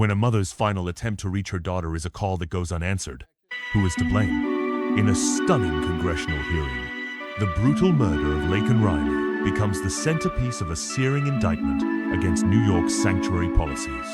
when a mother's final attempt to reach her daughter is a call that goes unanswered. Who is to blame? In a stunning congressional hearing, the brutal murder of Laken Riley becomes the centerpiece of a searing indictment against New York's sanctuary policies.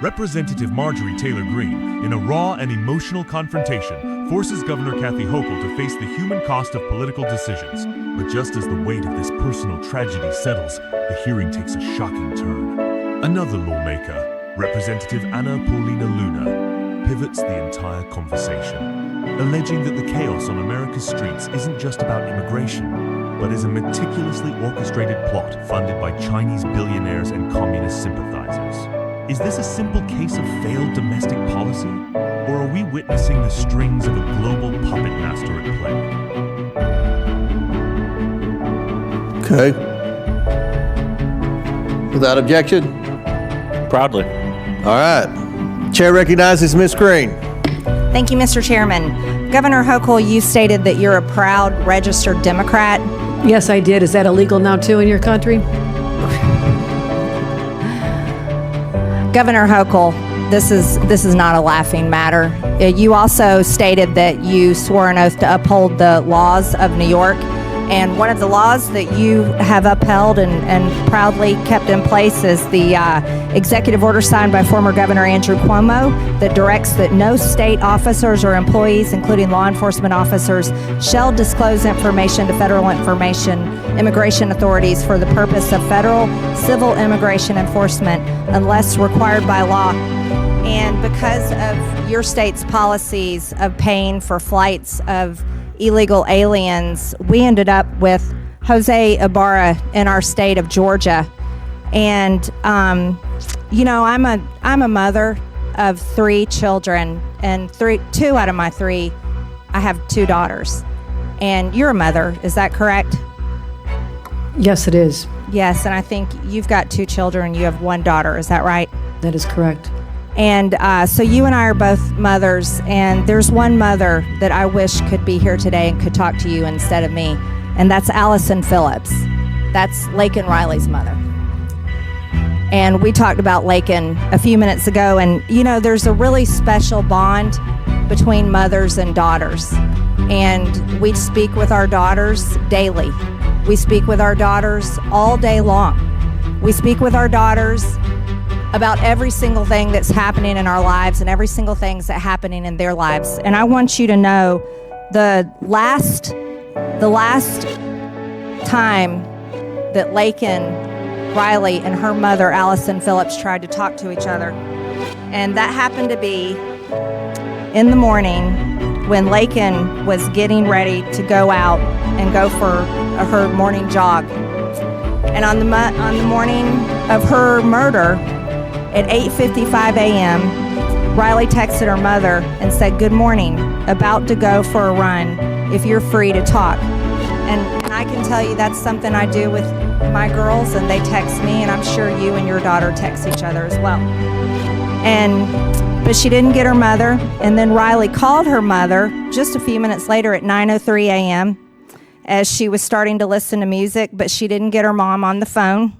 Representative Marjorie Taylor Greene, in a raw and emotional confrontation, forces Governor Kathy Hochul to face the human cost of political decisions. But just as the weight of this personal tragedy settles, the hearing takes a shocking turn. Another lawmaker, Representative Anna Paulina Luna, pivots the entire conversation, alleging that the chaos on America's streets isn't just about immigration, but is a meticulously orchestrated plot funded by Chinese billionaires and communist sympathizers. Is this a simple case of failed domestic policy, or are we witnessing the strings of a global puppet master at play? Okay. Without objection? Proudly. All right. Chair recognizes Ms. Green. Thank you, Mr. Chairman. Governor Hochul, you stated that you're a proud registered Democrat. Yes, I did. Is that illegal now, too, in your country? Governor Hochul, this is not a laughing matter. You also stated that you swore an oath to uphold the laws of New York. And one of the laws that you have upheld and proudly kept in place is the executive order signed by former Governor Andrew Cuomo that directs that no state officers or employees, including law enforcement officers, shall disclose information to federal immigration authorities for the purpose of federal civil immigration enforcement unless required by law. And because of your state's policies of paying for flights of illegal aliens, we ended up with Jose Ibarra in our state of Georgia. And you know, I'm a mother of 3 children, and 2 out of my 3, I have 2 daughters. And you're a mother, is that correct? Yes, it is. Yes, and I think you've got 2 children and you have 1 daughter, is that right? That is correct. And so you and I are both mothers, and there's one mother that I wish could be here today and could talk to you instead of me, and that's Allison Phillips. That's Laken Riley's mother. And we talked about Laken a few minutes ago, and you know, there's a really special bond between mothers and daughters. And we speak with our daughters daily. We speak with our daughters all day long. We speak with our daughters about every single thing that's happening in our lives and every single thing that's happening in their lives. And I want you to know the last time that Laken Riley and her mother, Allison Phillips, tried to talk to each other. And that happened to be in the morning when Laken was getting ready to go out and go for her morning jog. And on the morning of her murder, at 8:55 a.m., Riley texted her mother and said, "Good morning, about to go for a run, if you're free to talk." And I can tell you that's something I do with my girls, and they text me, and I'm sure you and your daughter text each other as well. But she didn't get her mother, and then Riley called her mother just a few minutes later at 9:03 a.m. as she was starting to listen to music, but she didn't get her mom on the phone.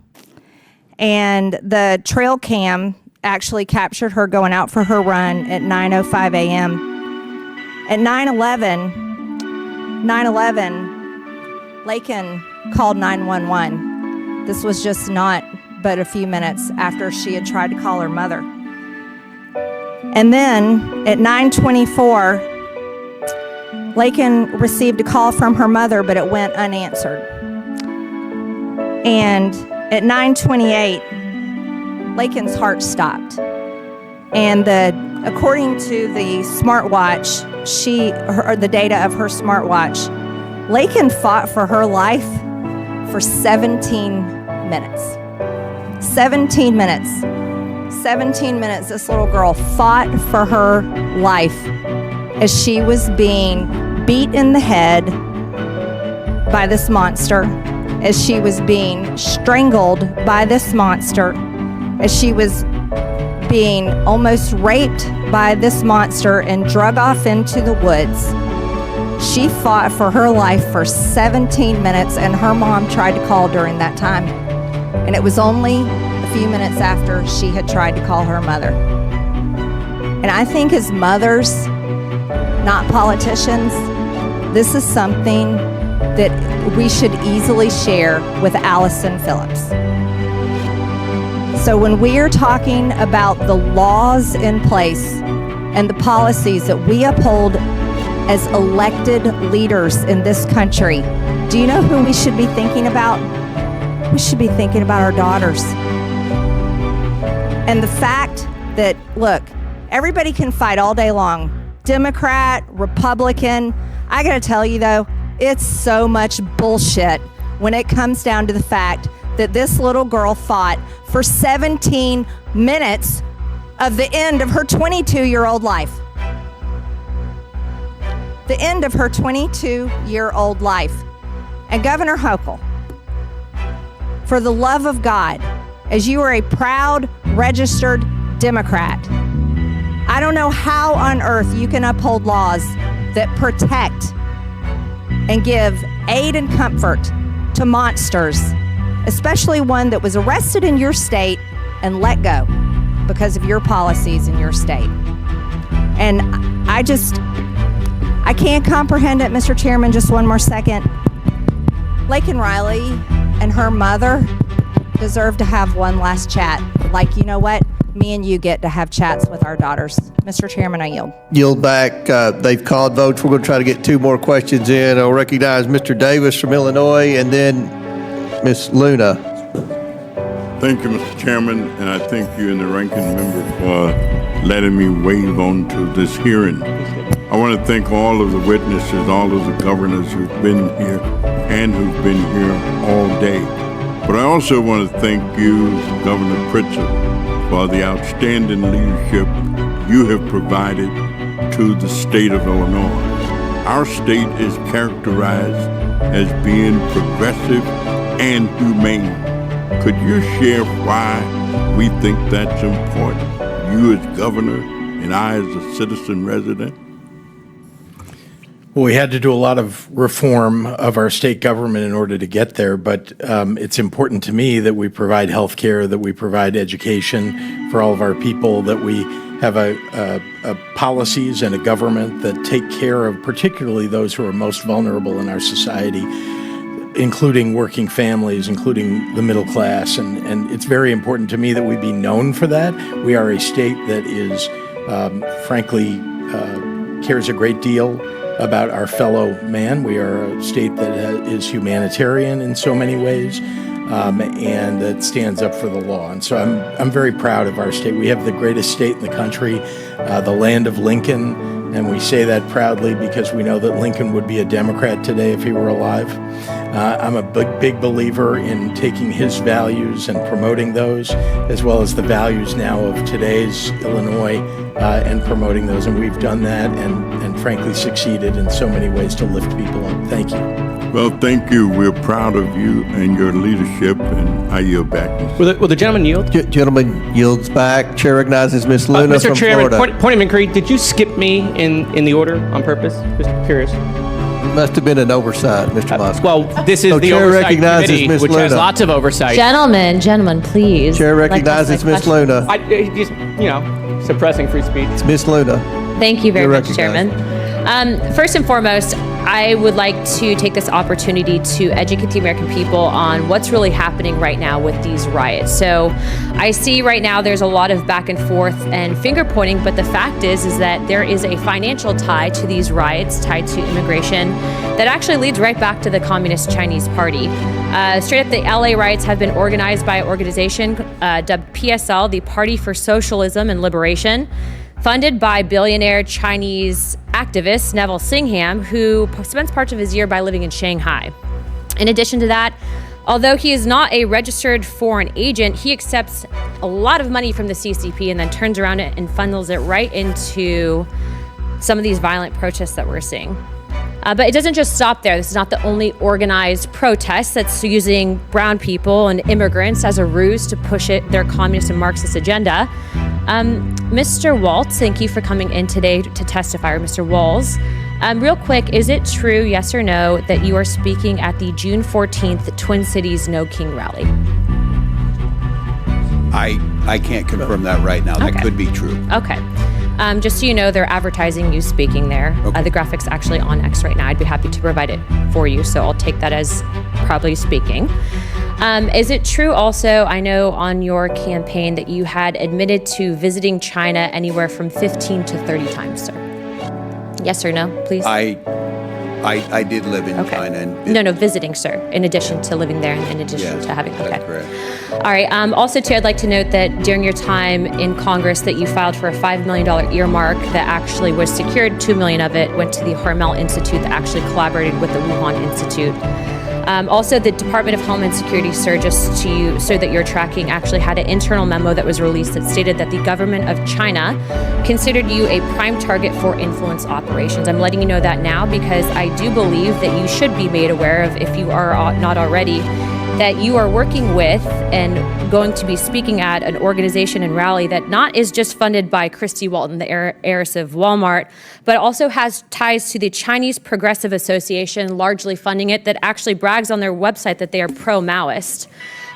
And the trail cam actually captured her going out for her run at 9:05 a.m. At 9:11, Laken called 911. This was just not but a few minutes after she had tried to call her mother. And then at 9:24, Laken received a call from her mother, but it went unanswered. And at 9:28, Laken's heart stopped. And according to the smartwatch, the data of her smartwatch, Laken fought for her life for 17 minutes. 17 minutes. 17 minutes, this little girl fought for her life as she was being beat in the head by this monster, as she was being strangled by this monster, as she was being almost raped by this monster and drug off into the woods. She fought for her life for 17 minutes, and her mom tried to call during that time. And it was only a few minutes after she had tried to call her mother. And I think as mothers, not politicians, this is something that we should easily share with Allison Phillips. So when we are talking about the laws in place and the policies that we uphold as elected leaders in this country, do you know who we should be thinking about? We should be thinking about our daughters. And the fact that, look, everybody can fight all day long, Democrat, Republican. I gotta tell you though, it's so much bullshit when it comes down to the fact that this little girl fought for 17 minutes of the end of her 22-year-old life. The end of her 22-year-old life. And Governor Hochul, for the love of God, as you are a proud, registered Democrat, I don't know how on earth you can uphold laws that protect and give aid and comfort to monsters, especially one that was arrested in your state and let go because of your policies in your state. And I can't comprehend it, Mr. Chairman, just one more second. Laken Riley and her mother deserve to have one last chat. Like, you know what? Me and you get to have chats with our daughters. Mr. Chairman, I yield. Yield back. They've called votes. We're going to try to get two more questions in. I'll recognize Mr. Davis from Illinois and then Ms. Luna. Thank you, Mr. Chairman, and I thank you and the ranking member for letting me wave on to this hearing. I want to thank all of the witnesses, all of the governors who've been here and who've been here all day. But I also want to thank you, Governor Pritzker, for the outstanding leadership you have provided to the state of Illinois. Our state is characterized as being progressive and humane. Could you share why we think that's important? You as governor and I as a citizen resident? Well, we had to do a lot of reform of our state government in order to get there, but it's important to me that we provide health care, that we provide education for all of our people, that we have a policies and a government that take care of particularly those who are most vulnerable in our society, including working families, including the middle class. And it's very important to me that we be known for that. We are a state that is, frankly, cares a great deal about our fellow man. We are a state that is humanitarian in so many ways, and that stands up for the law. And so I'm very proud of our state. We have the greatest state in the country, the land of Lincoln, and we say that proudly because we know that Lincoln would be a Democrat today if he were alive. I'm a big believer in taking his values and promoting those, as well as the values now of today's Illinois, and promoting those. And we've done that and frankly succeeded in so many ways to lift people up. Thank you. Well, thank you. We're proud of you and your leadership, and I yield back. Will the gentleman yield? Gentleman yields back. Chair recognizes Ms. Luna Mr. from Chairman, Florida. point of inquiry, did you skip me in the order on purpose? Just curious. Must have been an oversight, Mr. Moskowitz. Well, this is So the Chair oversight recognizes committee, Ms. which has Luna. lots of oversight. Gentlemen, please. Chair Let me ask recognizes my Ms. question. Luna. Just, suppressing free speech. It's Ms. Luna. Thank you very You're much, Chairman. First and foremost, I would like to take this opportunity to educate the American people on what's really happening right now with these riots. So I see right now there's a lot of back and forth and finger pointing, but the fact is that there is a financial tie to these riots, tied to immigration, that actually leads right back to the Communist Chinese Party. Straight up, the LA riots have been organized by an organization dubbed PSL, the Party for Socialism and Liberation, funded by billionaire Chinese activist Neville Singham, who spends part of his year by living in Shanghai. In addition to that, although he is not a registered foreign agent, he accepts a lot of money from the CCP and then turns around and funnels it right into some of these violent protests that we're seeing. But it doesn't just stop there. This is not the only organized protest that's using brown people and immigrants as a ruse to push their communist and Marxist agenda. Mr. Waltz, thank you for coming in today to testify, or Mr. Walls. Real quick, is it true, yes or no, that you are speaking at the June 14th Twin Cities No King rally? I can't confirm that right now. That Okay. could be true. Okay. Just so you know, they're advertising you speaking there. The graphic's actually on X right now. I'd be happy to provide it for you, so I'll take that as probably speaking. Is it true also, I know on your campaign that you had admitted to visiting China anywhere from 15 to 30 times, sir? Yes or no, please? I did live in China. And No, visiting, sir, in addition to living there and in addition to having, that's correct. All right. Also, too, I'd like to note that during your time in Congress that you filed for a $5 million earmark that actually was secured. $2 million of it went to the Harmel Institute that actually collaborated with the Wuhan Institute. Also, the Department of Homeland Security, sir, just to you, so that you're tracking, actually had an internal memo that was released that stated that the government of China considered you a prime target for influence operations. I'm letting you know that now because I do believe that you should be made aware of, if you are not already, that you are working with and going to be speaking at an organization and rally that not is just funded by Christy Walton, the heiress of Walmart, but also has ties to the Chinese Progressive Association, largely funding it, that actually brags on their website that they are pro-Maoist.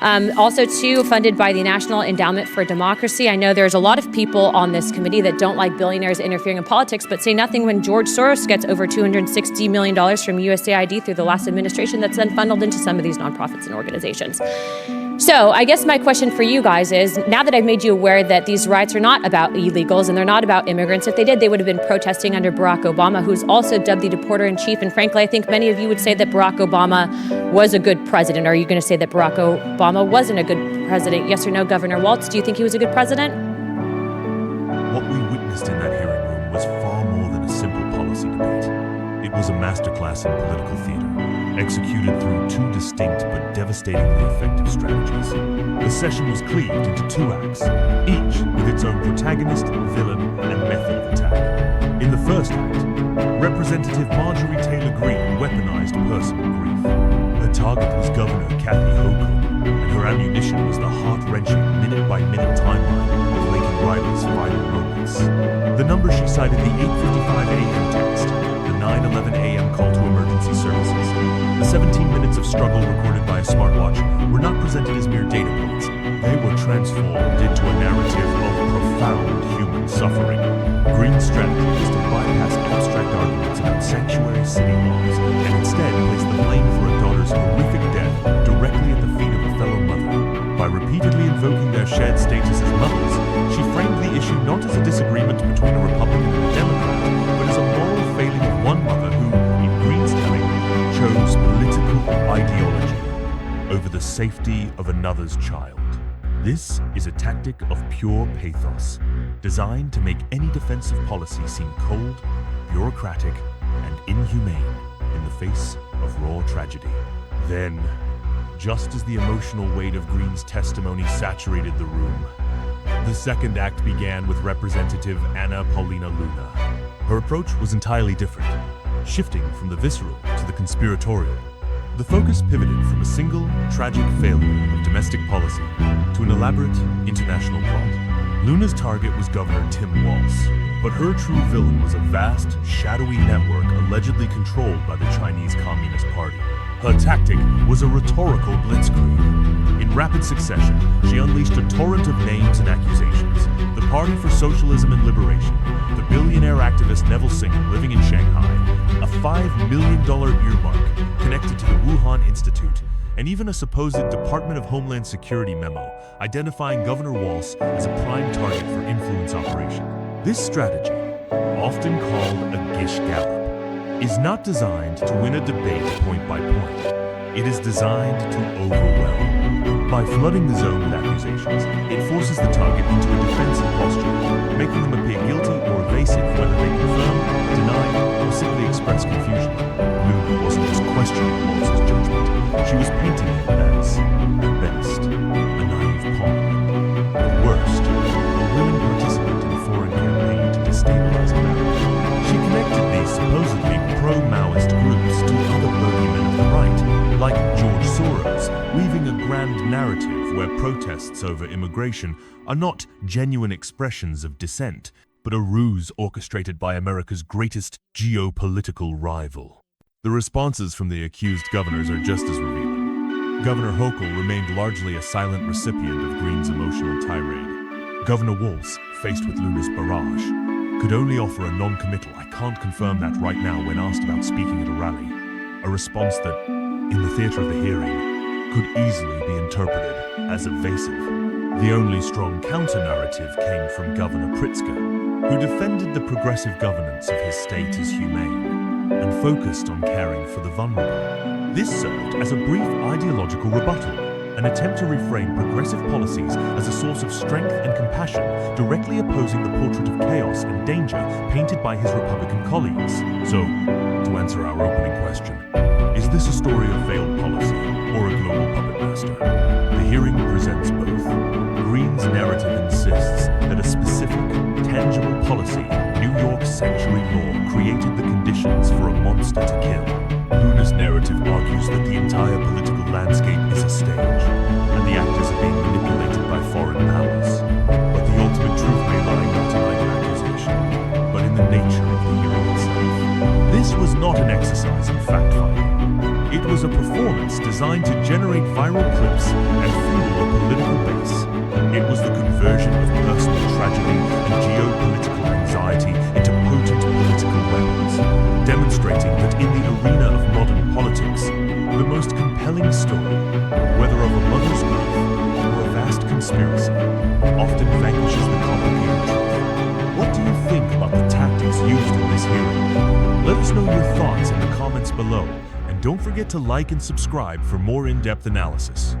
Also, too, funded by the National Endowment for Democracy. I know there's a lot of people on this committee that don't like billionaires interfering in politics, but say nothing when George Soros gets over $260 million from USAID through the last administration that's then funneled into some of these nonprofits and organizations. So I guess my question for you guys is, now that I've made you aware that these riots are not about illegals and they're not about immigrants, if they did, they would have been protesting under Barack Obama, who's also dubbed the deporter-in-chief. And frankly, I think many of you would say that Barack Obama was a good president. Are you going to say that Barack Obama wasn't a good president? Yes or no, Governor Waltz? Do you think he was a good president? What we witnessed in that hearing room was far more than a simple policy debate. It was a masterclass in political theater, executed through two distinct but devastatingly effective strategies. The session was cleaved into two acts, each with its own protagonist, villain, and method of attack. In the first act, Representative Marjorie Taylor Greene weaponized personal grief. Her target was Governor Kathy Hochul, and her ammunition was the heart-wrenching, minute-by-minute timeline of Lincoln Riley's final moments. The number she cited, the 8:55 a.m. text, the 9:11 a.m. call to emergency services, the 17 minutes of struggle recorded by a smartwatch were not presented as mere data points. They were transformed into a narrative of profound human suffering. Greene's strategy was to bypass abstract arguments about sanctuary city laws and instead place the blame for a daughter's horrific death directly at the feet of a fellow mother. By repeatedly invoking their shared status as mothers, she framed the issue not as a disagreement between a Republican and a Democrat, but as a moral failing of one mother who, in Greene's telling, chose political ideology over the safety of another's child. This is a tactic of pure pathos, designed to make any defensive policy seem cold, bureaucratic, and inhumane in the face of raw tragedy. Then, just as the emotional weight of Greene's testimony saturated the room, the second act began with Representative Anna Paulina Luna. Her approach was entirely different, shifting from the visceral to the conspiratorial. The focus pivoted from a single, tragic failure of domestic policy to an elaborate international plot. Luna's target was Governor Tim Walz, but her true villain was a vast, shadowy network allegedly controlled by the Chinese Communist Party. Her tactic was a rhetorical blitzkrieg. In rapid succession, she unleashed a torrent of names and accusations. The Party for Socialism and Liberation, the billionaire activist Neville Singer living in Shanghai, a $5 million earmark connected to the Wuhan Institute, and even a supposed Department of Homeland Security memo identifying Governor Walz as a prime target for influence operation. This strategy, often called a gish gallop, is not designed to win a debate point by point. It is designed to overwhelm. By flooding the zone with accusations, it forces the target into a defensive posture, making them appear guilty or evasive whether they confirm, deny, or simply express confusion. Luna wasn't just questioning Walz's judgment. She was painting him as, at best, a naive pawn. At worst, a willing participant in a foreign campaign to destabilize America. She connected these supposedly pro-Maoist groups to other bogeymen of the right, like George Soros, weaving a grand narrative where protests over immigration are not genuine expressions of dissent, but a ruse orchestrated by America's greatest geopolitical rival. The responses from the accused governors are just as revealing. Governor Hochul remained largely a silent recipient of Greene's emotional tirade. Governor Walz, faced with Luna's barrage, could only offer a non-committal "I can't confirm that right now" when asked about speaking at a rally, a response that, in the theater of the hearing, could easily be interpreted as evasive. The only strong counter-narrative came from Governor Pritzker, who defended the progressive governance of his state as humane and focused on caring for the vulnerable. This served as a brief ideological rebuttal, an attempt to reframe progressive policies as a source of strength and compassion, directly opposing the portrait of chaos and danger painted by his Republican colleagues. So, to answer our opening question, is this a story of failed policy or a global puppet master? The hearing presents both. Green's narrative insists that a specific, tangible policy, New York sanctuary law, created the conditions for a monster to kill. Luna's narrative argues that the entire political landscape is a stage, and the actors are being manipulated by foreign powers. But the ultimate truth may lie not in either accusation, but in the nature of the hearing itself. This was not an exercise in fact-finding. It was a performance designed to generate viral clips and fuel a political base. It was the conversion of personal tragedy and geopolitical anxiety into potent political weapons, demonstrating that in the arena of modern politics, the most compelling story, whether of a mother's grief or a vast conspiracy, often vanquishes the complicated truth. What do you think about the tactics used in this hearing? Let us know your thoughts in the comments below, and don't forget to like and subscribe for more in-depth analysis.